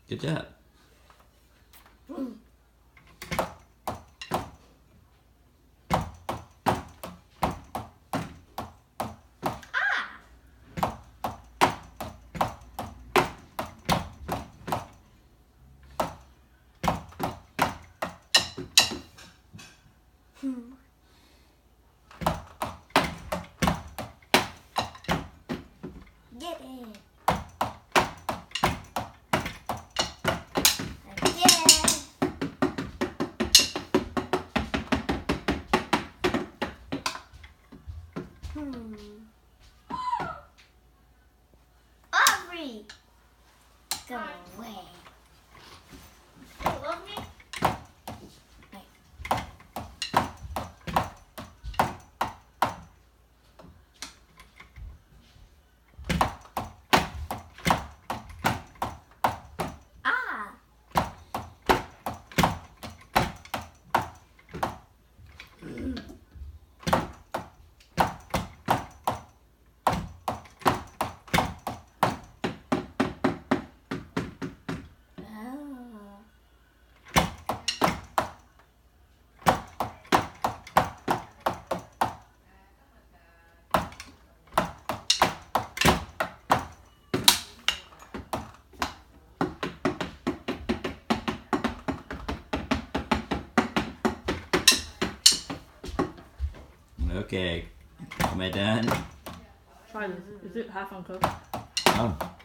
Good job. Get it. Aubrey, go away. You love me? Okay, am I done? Try this. Is it half uncooked? Oh.